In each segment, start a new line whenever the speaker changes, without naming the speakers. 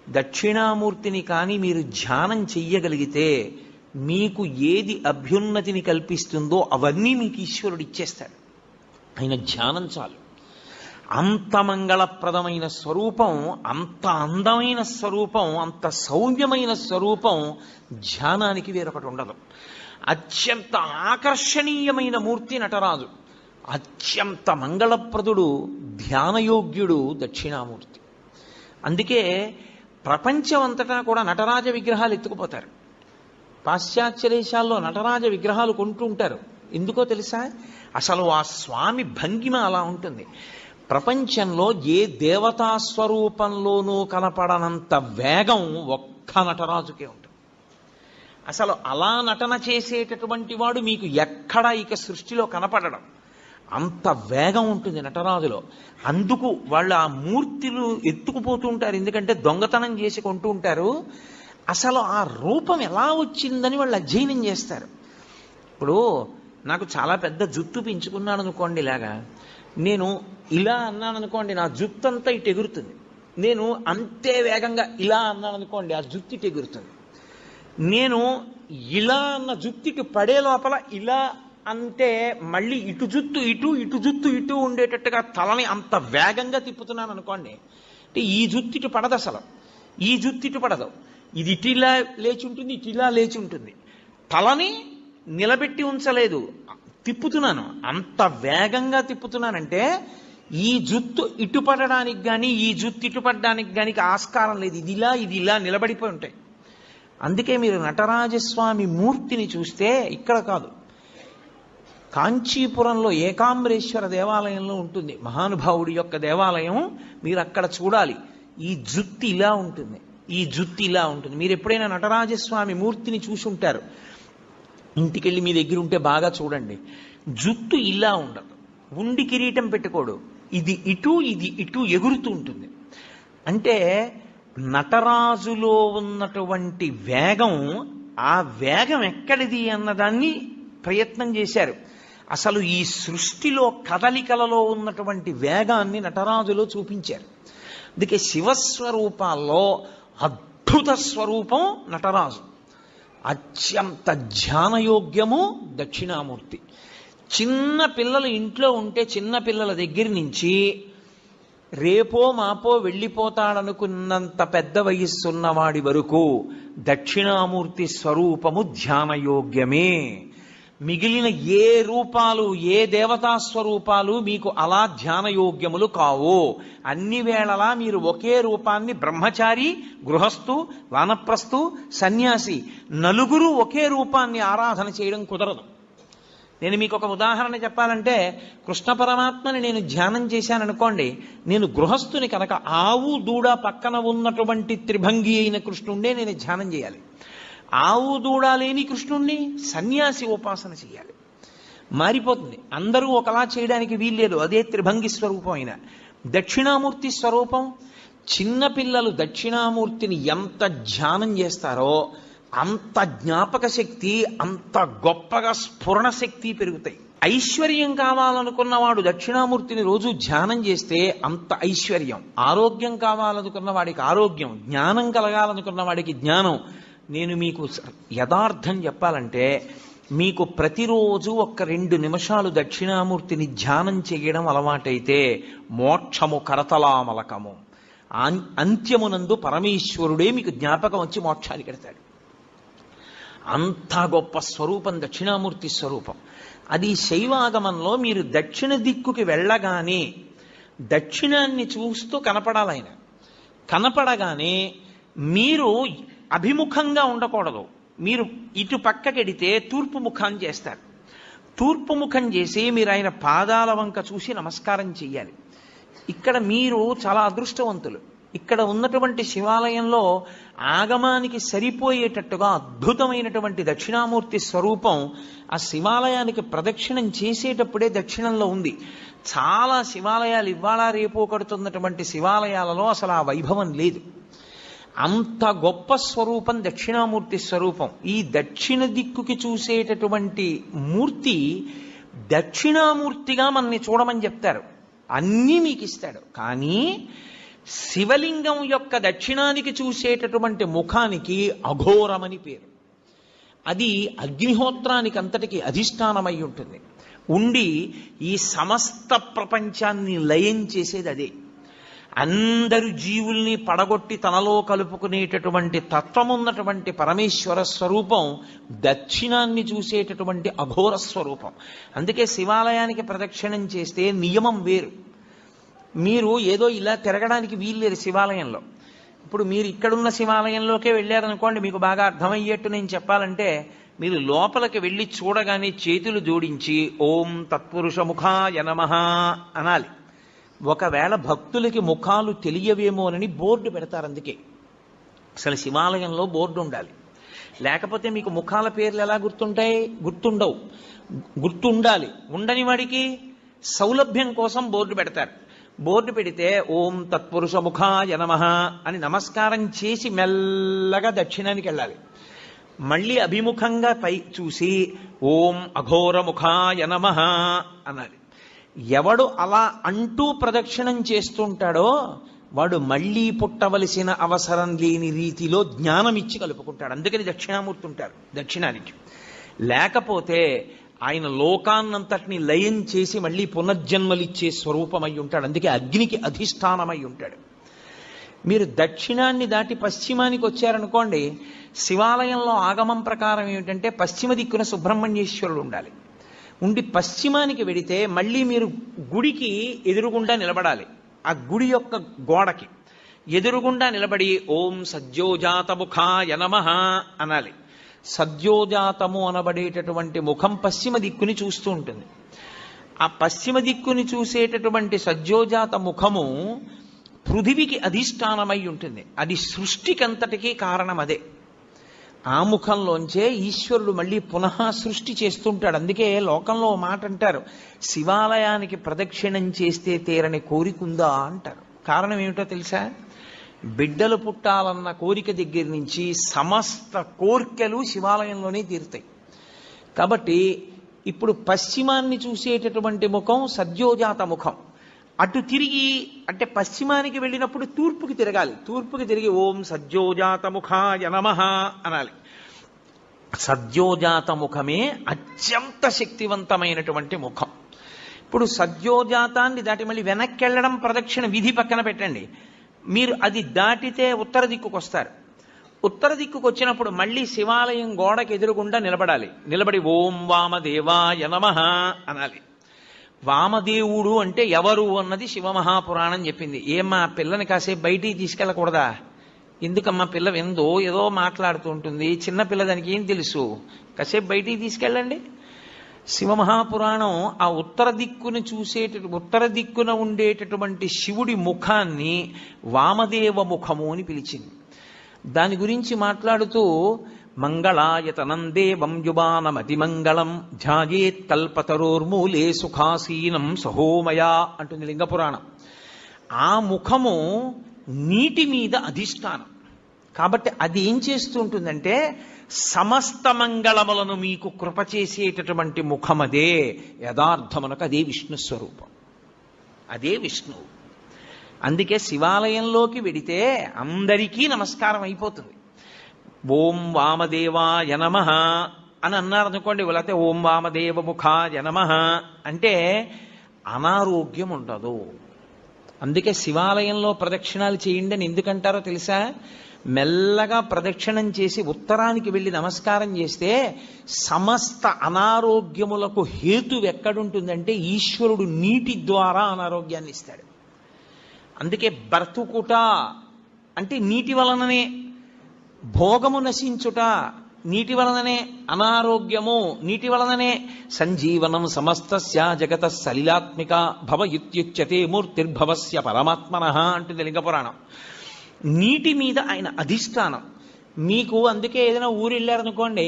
దక్షిణామూర్తిని కానీ మీరు ధ్యానం చెయ్యగలిగితే మీకు ఏది అభ్యున్నతిని కల్పిస్తుందో అవన్నీ మీకు ఈశ్వరుడు ఇచ్చేస్తాడు. ఆయన ధ్యానం చాలు. అంత మంగళప్రదమైన స్వరూపం, అంత అందమైన స్వరూపం, అంత సౌమ్యమైన స్వరూపం ధ్యానానికి వేరొకటి ఉండదు. అత్యంత ఆకర్షణీయమైన మూర్తి నటరాజు. అత్యంత మంగళప్రదుడు, ధ్యానయోగ్యుడు దక్షిణామూర్తి. అందుకే ప్రపంచం అంతటా కూడా నటరాజ విగ్రహాలు ఎత్తుకుపోతారు. పాశ్చాత్య దేశాల్లో నటరాజ విగ్రహాలు కొంటూ ఉంటారు. ఎందుకో తెలుసా? అసలు ఆ స్వామి భంగిమ అలా ఉంటుంది. ప్రపంచంలో ఏ దేవతా స్వరూపంలోనూ కనపడనంత వేగం ఒక్క నటరాజుకే ఉంటుంది. అసలు అలా నటన చేసేటటువంటి వాడు మీకు ఎక్కడా ఇక సృష్టిలో కనపడడం. అంత వేగం ఉంటుంది నటరాజులో. అందుకు వాళ్ళు ఆ మూర్తులు ఎత్తుకుపోతూ ఉంటారు. ఎందుకంటే దొంగతనం చేసి కొంటూ ఉంటారు. అసలు ఆ రూపం ఎలా వచ్చిందని వాళ్ళు అధ్యయనం చేస్తారు. ఇప్పుడు నాకు చాలా పెద్ద జుత్తు పెంచుకున్నాను అనుకోండి, ఇలాగా నేను ఇలా అన్నాను అనుకోండి, నా జుత్తు అంతా ఇటు ఎగురుతుంది. నేను అంతే వేగంగా ఇలా అన్నాను అనుకోండి, ఆ జుత్తు ఇటు ఎగురుతుంది. నేను ఇలా అన్న జుత్తుకి పడే లోపల ఇలా అంటే మళ్ళీ ఇటు జుత్తు ఇటు, ఇటు జుత్తు ఇటు ఉండేటట్టుగా తలని అంత వేగంగా తిప్పుతున్నాను అనుకోండి, అంటే ఈ జుత్తు ఇటు పడదు, అసలు ఈ జుత్తు ఇటు పడదు. ఇది ఇటిలా లేచి ఉంటుంది, ఇటిలా లేచి ఉంటుంది. తలని నిలబెట్టి ఉంచలేదు, తిప్పుతున్నాను. అంత వేగంగా తిప్పుతున్నానంటే ఈ జుత్తు ఇటు పడడానికి కానీ ఈ జుత్తు ఇటు పడడానికి కానీ ఆస్కారం లేదు. ఇది ఇలా నిలబడిపోయి ఉంటాయి. అందుకే మీరు నటరాజస్వామి మూర్తిని చూస్తే ఇక్కడ కాదు, కాంచీపురంలో ఏకాంబరేశ్వర దేవాలయంలో ఉంటుంది మహానుభావుడి యొక్క దేవాలయం. మీరు అక్కడ చూడాలి. ఈ జుత్తు ఇలా ఉంటుంది, ఈ జుత్తు ఇలా ఉంటుంది. మీరు ఎప్పుడైనా నటరాజస్వామి మూర్తిని చూసి ఉంటారు. ఇంటికెళ్ళి మీ దగ్గర ఉంటే బాగా చూడండి. జుత్తు ఇలా ఉండదు, ఉండి కిరీటం పెట్టుకోడు, ఇది ఇటు ఇది ఇటు ఎగురుతూ ఉంటుంది. అంటే నటరాజులో ఉన్నటువంటి వేగం, ఆ వేగం ఎక్కడిది అన్నదాన్ని ప్రయత్నం చేశారు. అసలు ఈ సృష్టిలో కదలికలలో ఉన్నటువంటి వేగాన్ని నటరాజులో చూపించారు. అందుకే శివస్వరూపాల్లో అద్భుత స్వరూపం నటరాజు. అత్యంత ధ్యానయోగ్యము దక్షిణామూర్తి. చిన్న పిల్లలు ఇంట్లో ఉంటే చిన్న పిల్లల దగ్గర నుంచి రేపో మాపో వెళ్ళిపోతాడనుకున్నంత పెద్ద వయస్సున్నవాడి వరకు దక్షిణామూర్తి స్వరూపము ధ్యానయోగ్యమే. మిగిలిన ఏ రూపాలు, ఏ దేవతా స్వరూపాలు మీకు అలా ధ్యానయోగ్యములు కావు. అన్ని వేళలా మీరు ఒకే రూపాన్ని, బ్రహ్మచారి, గృహస్థు, వానప్రస్థు, సన్యాసి, నలుగురు ఒకే రూపాన్ని ఆరాధన చేయడం కుదరదు. నేను మీకు ఒక ఉదాహరణ చెప్పాలంటే, కృష్ణ పరమాత్మని నేను ధ్యానం చేశాననుకోండి, నేను గృహస్థుని కనుక ఆవు దూడ పక్కన ఉన్నటువంటి త్రిభంగి అయిన కృష్ణుండే నేను ధ్యానం చేయాలి. ఆవు దూడ లేని కృష్ణుణ్ణి సన్యాసి ఉపాసన చేయాలి. మారిపోతుంది. అందరూ ఒకలా చేయడానికి వీల్లేదు. అదే త్రిభంగి స్వరూపం అయిన దక్షిణామూర్తి స్వరూపం. చిన్నపిల్లలు దక్షిణామూర్తిని ఎంత ధ్యానం చేస్తారో అంత జ్ఞాపక శక్తి, అంత గొప్పగా స్ఫురణ శక్తి పెరుగుతాయి. ఐశ్వర్యం కావాలనుకున్నవాడు దక్షిణామూర్తిని రోజు ధ్యానం చేస్తే అంత ఐశ్వర్యం. ఆరోగ్యం కావాలనుకున్న వాడికి ఆరోగ్యం, జ్ఞానం కలగాలనుకున్న వాడికి జ్ఞానం. నేను మీకు యథార్థం చెప్పాలంటే, మీకు ప్రతిరోజు ఒక్క 2 నిమిషాలు దక్షిణామూర్తిని ధ్యానం చేయడం అలవాటైతే మోక్షము కరతలామలకము. అంత్యమునందు పరమేశ్వరుడే మీకు జ్ఞాపకం వచ్చి మోక్షానికి ఎడతాడు. అంత గొప్ప స్వరూపం దక్షిణామూర్తి స్వరూపం. అది శైవాగమంలో మీరు దక్షిణ దిక్కుకి వెళ్ళగానే దక్షిణాన్ని చూస్తూ కనపడాలయన. కనపడగానే మీరు అభిముఖంగా ఉండకూడదు. మీరు ఇటు పక్కకెడితే తూర్పు ముఖం చేస్తారు. తూర్పు ముఖం చేసి మీరు ఆయన పాదాల వంక చూసి నమస్కారం చెయ్యాలి. ఇక్కడ మీరు చాలా అదృష్టవంతులు. ఇక్కడ ఉన్నటువంటి శివాలయంలో ఆగమానికి సరిపోయేటట్టుగా అద్భుతమైనటువంటి దక్షిణామూర్తి స్వరూపం ఆ శివాలయానికి ప్రదక్షిణం చేసేటప్పుడే దక్షిణంలో ఉంది. చాలా శివాలయాలు ఇవాళ రేపో కడుతున్నటువంటి శివాలయాలలో అసలు ఆ వైభవం లేదు. అంత గొప్ప స్వరూపం దక్షిణామూర్తి స్వరూపం. ఈ దక్షిణ దిక్కుకి చూసేటటువంటి మూర్తి దక్షిణామూర్తిగా మనని చూడమని చెప్తారు. అన్నీ మీకు ఇస్తాడు. కానీ శివలింగం యొక్క దక్షిణానికి చూసేటటువంటి ముఖానికి అఘోరమని పేరు. అది అగ్నిహోత్రానికి అంతటికి అధిష్టానమై ఉంటుంది. ఉండి ఈ సమస్త ప్రపంచాన్ని లయం చేసేది అదే. అందరు జీవుల్ని పడగొట్టి తనలో కలుపుకునేటటువంటి తత్వమున్నటువంటి పరమేశ్వర స్వరూపం దక్షిణాన్ని చూసేటటువంటి అఘోర స్వరూపం. అందుకే శివాలయానికి ప్రదక్షిణం చేస్తే నియమం వేరు. మీరు ఏదో ఇలా తిరగడానికి వీల్లేదు శివాలయంలో. ఇప్పుడు మీరు ఇక్కడున్న శివాలయంలోకే వెళ్ళారనుకోండి, మీకు బాగా అర్థమయ్యేట్టు నేను చెప్పాలంటే, మీరు లోపలికి వెళ్ళి చూడగానే చేతులు జోడించి ఓం తత్పురుషముఖాయ నమః అనాలి. ఒకవేళ భక్తులకి ముఖాలు తెలియవేమోనని బోర్డు పెడతారు. అందుకే అసలు శివాలయంలో బోర్డు ఉండాలి. లేకపోతే మీకు ముఖాల పేర్లు ఎలా గుర్తుంటాయి? గుర్తుండవు. గుర్తుండాలి. ఉండని వాడికి సౌలభ్యం కోసం బోర్డు పెడతారు. బోర్డు పెడితే ఓం తత్పురుషముఖాయ నమః అని నమస్కారం చేసి మెల్లగా దక్షిణానికి వెళ్ళాలి. మళ్ళీ అభిముఖంగా పై చూసి ఓం అఘోరముఖాయ నమః అనాలి. ఎవడు అలా అంటూ ప్రదక్షిణం చేస్తుంటాడో వాడు మళ్ళీ పుట్టవలసిన అవసరం లేని రీతిలో జ్ఞానం ఇచ్చి కలుపుకుంటాడు. అందుకని దక్షిణామూర్తి ఉంటారు దక్షిణానికి. లేకపోతే ఆయన లోకాన్నంతటిని లయం చేసి మళ్ళీ పునర్జన్మలిచ్చే స్వరూపమై ఉంటాడు. అందుకే అగ్నికి అధిష్టానమై ఉంటాడు. మీరు దక్షిణాన్ని దాటి పశ్చిమానికి వచ్చారనుకోండి, శివాలయంలో ఆగమం ప్రకారం ఏమిటంటే పశ్చిమ దిక్కున సుబ్రహ్మణ్యేశ్వరుడు ఉండాలి. ఉండి పశ్చిమానికి వెడితే మళ్ళీ మీరు గుడికి ఎదురుగుండా నిలబడాలి. ఆ గుడి యొక్క గోడకి ఎదురుగుండా నిలబడి ఓం సద్యోజాతముఖాయ నమః అనాలి. సద్యోజాతము అనబడేటటువంటి ముఖం పశ్చిమ దిక్కుని చూస్తూ ఉంటుంది. ఆ పశ్చిమ దిక్కుని చూసేటటువంటి సద్యోజాత ముఖము పృథివికి అధిష్టానమై ఉంటుంది. అది సృష్టికంతటికీ కారణం అదే. ఆ ముఖంలోంచే ఈశ్వరుడు మళ్ళీ పునః సృష్టి చేస్తుంటాడు. అందుకే లోకంలో మాట అంటారు, శివాలయానికి ప్రదక్షిణం చేస్తే తీరని కోరికుందా అంటారు. కారణం ఏమిటో తెలుసా? బిడ్డలు పుట్టాలన్న కోరిక దగ్గర నుంచి సమస్త కోర్కెలు శివాలయంలోనే తీరుతాయి. కాబట్టి ఇప్పుడు పశ్చిమాన్ని చూసేటటువంటి ముఖం సద్యోజాత ముఖం. అటు తిరిగి అంటే పశ్చిమానికి వెళ్ళినప్పుడు తూర్పుకి తిరగాలి. తూర్పుకి తిరిగి ఓం సద్యోజాత ముఖాయ నమః అనాలి. సద్యోజాత ముఖమే అత్యంత శక్తివంతమైనటువంటి ముఖం. ఇప్పుడు సద్యోజాతాన్ని దాటి మళ్ళీ వెనక్కి వెళ్ళడం ప్రదక్షిణ విధి పక్కన పెట్టండి. మీరు అది దాటితే ఉత్తర దిక్కుకు వస్తారు. ఉత్తర దిక్కుకు వచ్చినప్పుడు మళ్ళీ శివాలయం గోడకి ఎదురుగుండా నిలబడాలి. నిలబడి ఓం వామదేవాయ నమః అనాలి. వామదేవుడు అంటే ఎవరు అన్నది శివమహాపురాణం చెప్పింది. ఏమ్మా పిల్లని కాసేపు బయటికి తీసుకెళ్ళకూడదా? ఎందుకమ్మా పిల్ల ఎందో ఏదో మాట్లాడుతూ ఉంటుంది, చిన్నపిల్ల దానికి ఏం తెలుసు, కాసేపు బయటికి తీసుకెళ్ళండి. శివమహాపురాణం ఆ ఉత్తర దిక్కున ఉండేటటువంటి శివుడి ముఖాన్ని వామదేవ ముఖము అని పిలిచింది. దాని గురించి మాట్లాడుతూ మంగళాయతనం దేవం యువానమతిమంగళం ధ్యాయేత్ కల్పతరోర్మూలే సుఖాసీనం సహోమయా అంటుంది లింగపురాణం. ఆ ముఖము నీటి మీద అధిష్టానం కాబట్టి అది ఏం చేస్తూ ఉంటుందంటే సమస్త మంగళములను మీకు కృప చేసేటటువంటి ముఖమదే. యథార్థమునకు అదే విష్ణు స్వరూపం, అదే విష్ణువు. అందుకే శివాలయంలోకి వెడితే అందరికీ నమస్కారం అయిపోతుంది. ఓం వామదేవాయ నమః అని అన్నారనుకోండి, లేకపోతే ఓం వామదేవ ముఖాయ నమః అంటే అనారోగ్యం ఉండదు. అందుకే శివాలయంలో ప్రదక్షిణాలు చేయండి అని ఎందుకంటారో తెలుసా? మెల్లగా ప్రదక్షిణం చేసి ఉత్తరానికి వెళ్ళి నమస్కారం చేస్తే సమస్త అనారోగ్యములకు హేతు ఎక్కడుంటుందంటే ఈశ్వరుడు నీటి ద్వారా అనారోగ్యాన్ని ఇస్తాడు. అందుకే బ్రతుకుట అంటే నీటి వలననే, భోగము నశించుట నీటి వలననే, అనారోగ్యము నీటి వలననే. సంజీవనం సమస్తస్య జగత సలిలాత్మిక భవ ఇత్యుచ్యతే మూర్తిర్భవస్య పరమాత్మనః అంటుంది లింగపురాణం. నీటి మీద ఆయన అధిష్టానం మీకు. అందుకే ఏదైనా ఊరు వెళ్ళారనుకోండి,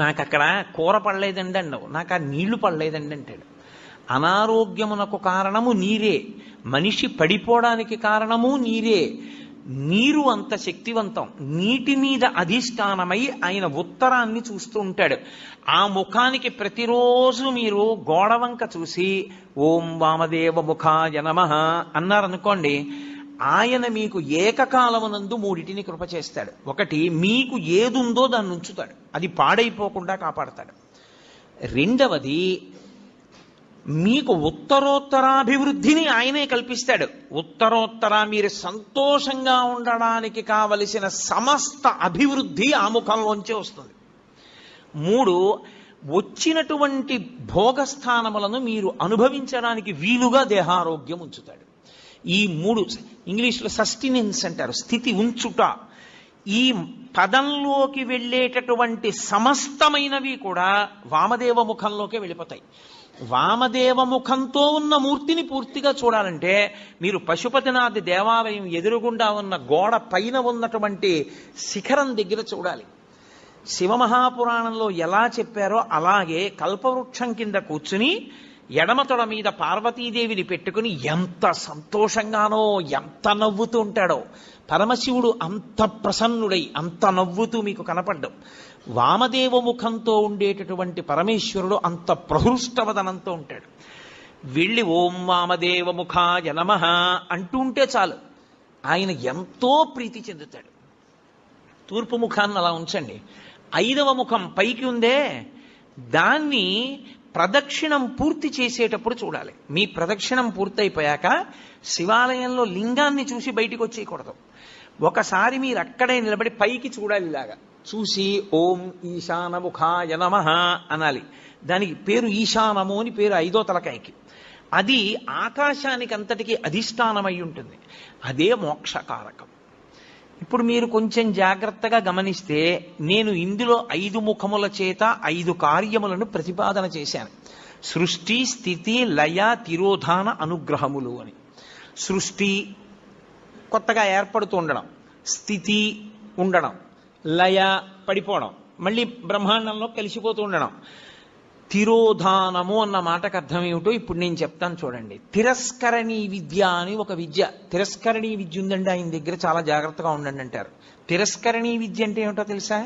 నాకు అక్కడ కూర పడలేదండి అన్నావు, నాకు ఆ నీళ్లు పడలేదండి అంటాడు. అనారోగ్యమునకు కారణము నీరే, మనిషి పడిపోవడానికి కారణము నీరే. నీరు అంత శక్తివంతం. నీటి మీద అధిష్టానమై ఆయన ఉత్తరాన్ని చూస్తూ ఉంటాడు. ఆ ముఖానికి ప్రతిరోజు మీరు గోడవంక చూసి ఓం వామదేవ ముఖాయ నమః అన్నారనుకోండి, ఆయన మీకు ఏకకాలమునందు మూడిటిని కృప చేస్తాడు. ఒకటి, మీకు ఏదుందో దాన్ని ఉంచుతాడు, అది పాడైపోకుండా కాపాడతాడు. రెండవది, మీకు ఉత్తరోత్తరాభివృద్ధిని ఆయనే కల్పిస్తాడు. ఉత్తరోత్తర మీరు సంతోషంగా ఉండడానికి కావలసిన సమస్త అభివృద్ధి ఆ ముఖంలోంచే వస్తుంది. మూడు, వచ్చినటువంటి భోగస్థానములను మీరు అనుభవించడానికి వీలుగా దేహారోగ్యం ఉంచుతాడు. ఈ మూడు ఇంగ్లీష్లో సస్టినెన్స్ అంటారు, స్థితి ఉంచుట. ఈ పదంలోకి వెళ్ళేటటువంటి సమస్తమైనవి కూడా వామదేవ ముఖంలోకే వెళ్ళిపోతాయి. వామదేవ ముఖంతో ఉన్న మూర్తిని పూర్తిగా చూడాలంటే మీరు పశుపతినాథ్ దేవాలయం ఎదురుగుండా ఉన్న గోడ పైన ఉన్నటువంటి శిఖరం దగ్గర చూడాలి. శివమహాపురాణంలో ఎలా చెప్పారో అలాగే కల్పవృక్షం కింద కూర్చుని ఎడమతొడ మీద పార్వతీదేవిని పెట్టుకుని ఎంత సంతోషంగానో ఎంత నవ్వుతూ ఉంటాడో. పరమశివుడు అంత ప్రసన్నుడై అంత నవ్వుతూ మీకు కనపడ్డం. వామదేవ ముఖంతో ఉండేటటువంటి పరమేశ్వరుడు అంత ప్రహృష్టవదనంతో ఉంటాడు. వెళ్ళి ఓం వామదేవ ముఖాయ నమః అంటూ ఉంటే చాలు, ఆయన ఎంతో ప్రీతి చెందుతాడు. తూర్పు ముఖాన్ని అలా ఉంచండి. 5వ ముఖం పైకి ఉందే, దాన్ని ప్రదక్షిణం పూర్తి చేసేటప్పుడు చూడాలి. మీ ప్రదక్షిణం పూర్తయిపోయాక శివాలయంలో లింగాన్ని చూసి బయటికి వచ్చేయకూడదు. ఒకసారి మీరు అక్కడే నిలబడి పైకి చూడాలి. ఇలాగా చూసి ఓం ఈశానముఖాయ నమః అనాలి. దానికి పేరు ఈశానము అని పేరు 5వ తలకాయకి. అది ఆకాశానికి అంతటికి అధిష్టానమై ఉంటుంది. అదే మోక్షకారకం. ఇప్పుడు మీరు కొంచెం జాగ్రత్తగా గమనిస్తే నేను ఇందులో 5 ముఖముల చేత 5 కార్యములను ప్రతిపాదన చేశాను. సృష్టి, స్థితి, లయ, తిరోధాన, అనుగ్రహములు అని. సృష్టి కొత్తగా ఏర్పడుతూ ఉండడం, స్థితి ఉండడం, లయ పడిపోవడం, మళ్ళీ బ్రహ్మాండంలో కలిసిపోతూ ఉండడం. తిరోధానము అన్న మాటకు అర్థం ఏమిటో ఇప్పుడు నేను చెప్తాను చూడండి. తిరస్కరణీ విద్య అని ఒక విద్య, తిరస్కరణీ విద్య ఉందండి ఆయన దగ్గర, చాలా జాగ్రత్తగా ఉండండి అంటారు. తిరస్కరణీ విద్య అంటే ఏమిటో తెలుసా?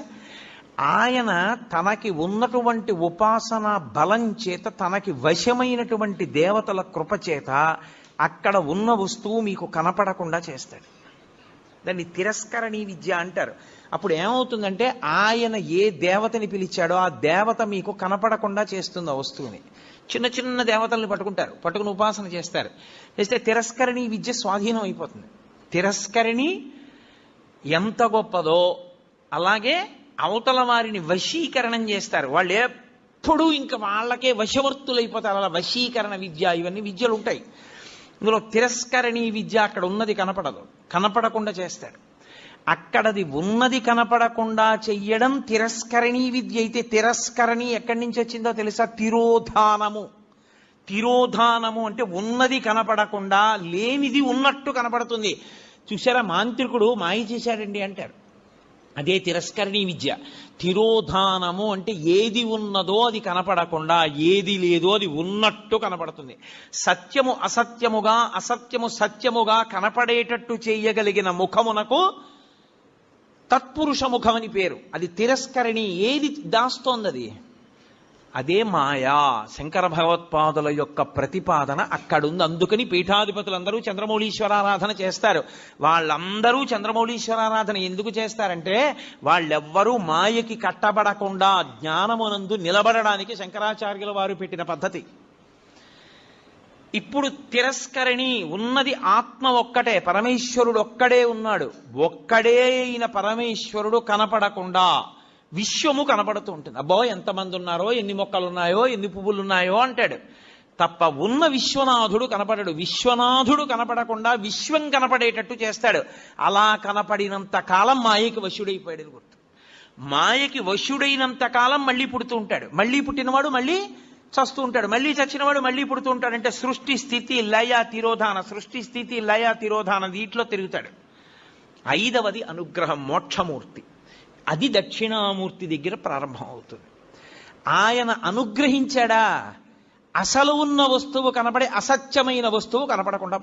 ఆయన తనకి ఉన్నటువంటి ఉపాసన బలం చేత, తనకి వశమైనటువంటి దేవతల కృప చేత అక్కడ ఉన్న వస్తువు మీకు కనపడకుండా చేస్తాడు. దాన్ని తిరస్కరణీ విద్య అంటారు. అప్పుడు ఏమవుతుందంటే ఆయన ఏ దేవతని పిలిచాడో ఆ దేవత మీకు కనపడకుండా చేస్తుంది ఆ వస్తువుని. చిన్న చిన్న దేవతల్ని పట్టుకుని ఉపాసన చేస్తారు. చేస్తే తిరస్కరణీ విద్య స్వాధీనం అయిపోతుంది. తిరస్కరణి ఎంత గొప్పదో అలాగే అవతల వారిని వశీకరణం చేస్తారు. వాళ్ళు ఎప్పుడూ ఇంకా వాళ్ళకే వశవర్తులైపోతారు. అలా వశీకరణ విద్య, ఇవన్నీ విద్యలు ఉంటాయి. ఇందులో తిరస్కరణీ విద్య అక్కడ ఉన్నది కనపడదు, కనపడకుండా చేస్తాడు. అక్కడది ఉన్నది కనపడకుండా చెయ్యడం తిరస్కరణీ విద్య అయితే, తిరస్కరణి ఎక్కడి నుంచి వచ్చిందో తెలుసా? తిరోధానము. తిరోధానము అంటే ఉన్నది కనపడకుండా లేనిది ఉన్నట్టు కనపడుతుంది. చూసారా, మాంత్రికుడు మాయ చేశాడండి అంటారు. అదే తిరస్కరణీ విద్య. తిరోధానము అంటే ఏది ఉన్నదో అది కనపడకుండా, ఏది లేదో అది ఉన్నట్టు కనపడుతుంది. సత్యము అసత్యముగా, అసత్యము సత్యముగా కనపడేటట్టు చేయగలిగిన ముఖమునకు తత్పురుష ముఖం అని పేరు. అది తిరస్కరణి. ఏది దాస్తోంది అది? అదే మాయా. శంకర భగవత్పాదుల యొక్క ప్రతిపాదన అక్కడుంది. అందుకని పీఠాధిపతులందరూ చంద్రమౌళీశ్వరారాధన చేస్తారు. వాళ్ళందరూ చంద్రమౌళీశ్వరారాధన ఎందుకు చేస్తారంటే వాళ్ళెవ్వరూ మాయకి కట్టబడకుండా జ్ఞానమునందు నిలబడడానికి శంకరాచార్యుల వారు పెట్టిన పద్ధతి. ఇప్పుడు తిరస్కరణి ఉన్నది ఆత్మ ఒక్కటే, పరమేశ్వరుడు ఒక్కడే ఉన్నాడు. ఒక్కడే అయిన పరమేశ్వరుడు కనపడకుండా విశ్వము కనపడుతూ ఉంటుంది. అబ్బో ఎంతమంది ఉన్నారో, ఎన్ని మొక్కలు ఉన్నాయో, ఎన్ని పువ్వులు ఉన్నాయో అంటాడు తప్ప ఉన్న విశ్వనాథుడు కనపడడు. విశ్వనాథుడు కనపడకుండా విశ్వం కనపడేటట్టు చేస్తాడు. అలా కనపడినంత కాలం మాయకి వశుడైపోయాడు గుర్తు. మాయకి వశుడైనంత కాలం మళ్ళీ పుడుతూ ఉంటాడు. మళ్ళీ పుట్టినవాడు మళ్ళీ చస్తూ ఉంటాడు. మళ్ళీ చచ్చినవాడు మళ్ళీ పుడుతూ ఉంటాడు. అంటే సృష్టి స్థితి లయ తిరోధాన, సృష్టి స్థితి లయ తిరోధాన వీటిలో తిరుగుతాడు. 5వది అనుగ్రహం, మోక్షమూర్తి. అది దక్షిణామూర్తి దగ్గర ప్రారంభం అవుతుంది. ఆయన అనుగ్రహించాడా, అసలు ఉన్న వస్తువు కనపడే అసత్యమైన వస్తువు కనపడకుండా